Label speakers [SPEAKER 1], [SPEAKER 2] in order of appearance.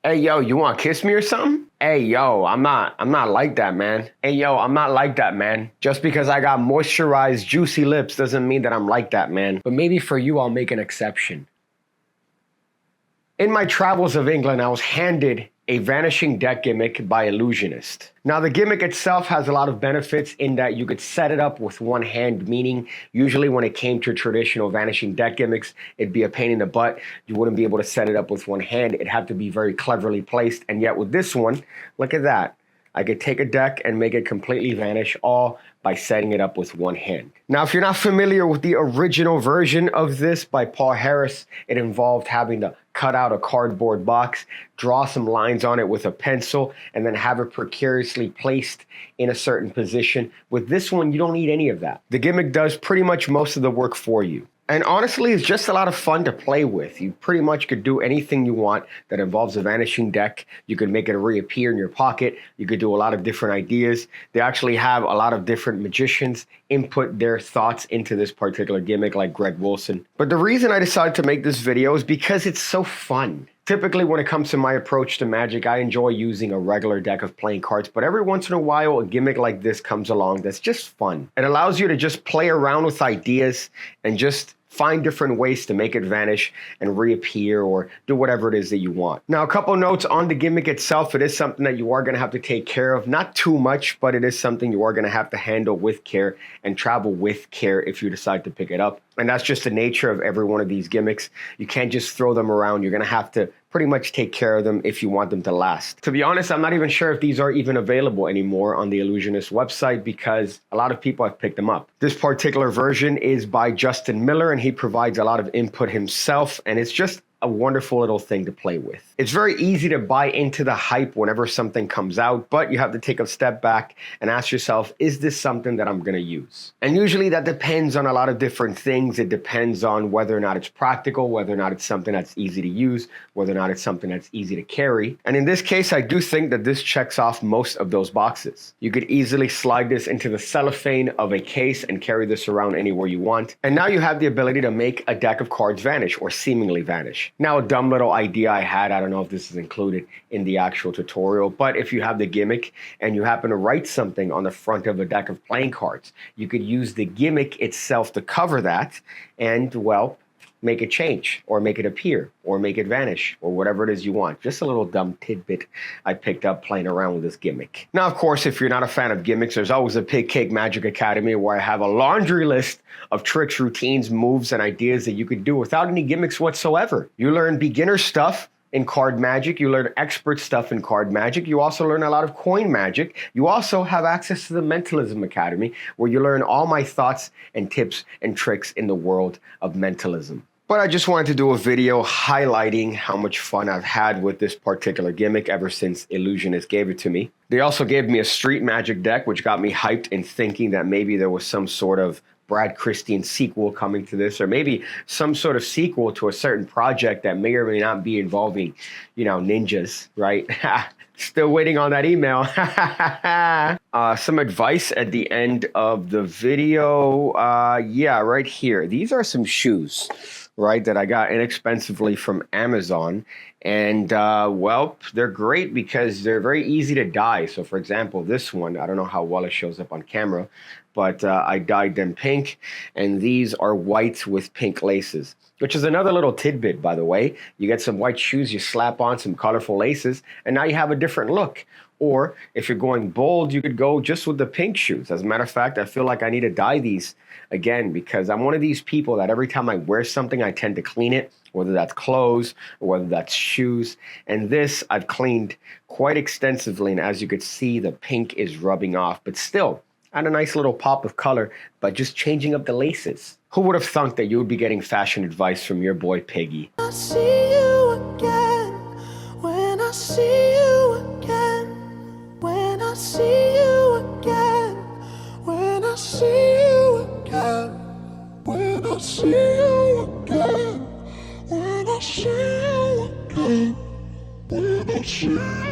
[SPEAKER 1] Hey, yo, you want to kiss me or something? Hey, yo, I'm not like that, man. Hey, yo, I'm not like that, man. Just because I got moisturized, juicy lips doesn't mean that I'm like that, man. But maybe for you, I'll make an exception. In my travels of England, I was handed a Vanishing Deck gimmick by Illusionist. Now, the gimmick itself has a lot of benefits in that you could set it up with one hand, meaning usually when it came to traditional Vanishing Deck gimmicks, it'd be a pain in the butt. You wouldn't be able to set it up with one hand. It'd have to be very cleverly placed. And yet with this one, look at that. I could take a deck and make it completely vanish, all by setting it up with one hand. Now, if you're not familiar with the original version of this by Paul Harris, it involved having to cut out a cardboard box, draw some lines on it with a pencil, and then have it precariously placed in a certain position. With this one, you don't need any of that. The gimmick does pretty much most of the work for you. And honestly, it's just a lot of fun to play with. You pretty much could do anything you want that involves a vanishing deck. You could make it reappear in your pocket. You could do a lot of different ideas. They actually have a lot of different magicians input their thoughts into this particular gimmick, like Greg Wilson. But the reason I decided to make this video is because it's so fun. Typically, when it comes to my approach to magic, I enjoy using a regular deck of playing cards, but every once in a while, a gimmick like this comes along that's just fun. It allows you to just play around with ideas and just find different ways to make it vanish and reappear or do whatever it is that you want. Now, a couple notes on the gimmick itself. It is something that you are going to have to take care of. Not too much, but it is something you are going to have to handle with care and travel with care if you decide to pick it up. And that's just the nature of every one of these gimmicks. You can't just throw them around. You're going to have to pretty much take care of them if you want them to last. To be honest, I'm not even sure if these are even available anymore on the Illusionist website because a lot of people have picked them up. This particular version is by Justin Miller, and he provides a lot of input himself, and it's just a wonderful little thing to play with. It's very easy to buy into the hype whenever something comes out, but you have to take a step back and ask yourself, is this something that I'm going to use? And usually that depends on a lot of different things. It depends on whether or not it's practical, whether or not it's something that's easy to use, whether or not it's something that's easy to carry. And in this case, I do think that this checks off most of those boxes. You could easily slide this into the cellophane of a case and carry this around anywhere you want. And now you have the ability to make a deck of cards vanish or seemingly vanish. Now, a dumb little idea I had, I don't know if this is included in the actual tutorial, but if you have the gimmick and you happen to write something on the front of a deck of playing cards, you could use the gimmick itself to cover that and, well, make it change or make it appear or make it vanish or whatever it is you want. Just a little dumb tidbit I picked up playing around with this gimmick. Now, of course, if you're not a fan of gimmicks, there's always a PigCake Magic Academy where I have a laundry list of tricks, routines, moves, and ideas that you could do without any gimmicks whatsoever. You learn beginner stuff in card magic. You learn expert stuff in card magic. You also learn a lot of coin magic. You also have access to the Mentalism Academy where you learn all my thoughts and tips and tricks in the world of mentalism. But I just wanted to do a video highlighting how much fun I've had with this particular gimmick ever since Illusionist gave it to me. They also gave me a street magic deck, which got me hyped in thinking that maybe there was some sort of Brad Christian sequel coming to this, or maybe some sort of sequel to a certain project that may or may not be involving, ninjas, right? Still waiting on that email. Some advice at the end of the video. Yeah, right here. These are some shoes, right, that I got inexpensively from Amazon. And, well, they're great because they're very easy to dye. So, for example, this one, I don't know how well it shows up on camera, but I dyed them pink. And these are white with pink laces, which is another little tidbit, by the way. You get some white shoes, you slap on some colorful laces, and now you have a different look. Or if you're going bold, you could go just with the pink shoes. As a matter of fact, I feel like I need to dye these again because I'm one of these people that every time I wear something, I tend to clean it, whether that's clothes or whether that's shoes. And this I've cleaned quite extensively. And as you could see, the pink is rubbing off, but still add a nice little pop of color by just changing up the laces. Who would have thunk that you would be getting fashion advice from your boy Piggy?
[SPEAKER 2] I see you again, when I see you again, when I see you again, when I see you again, when I see you again, when I see you again, when I see you again.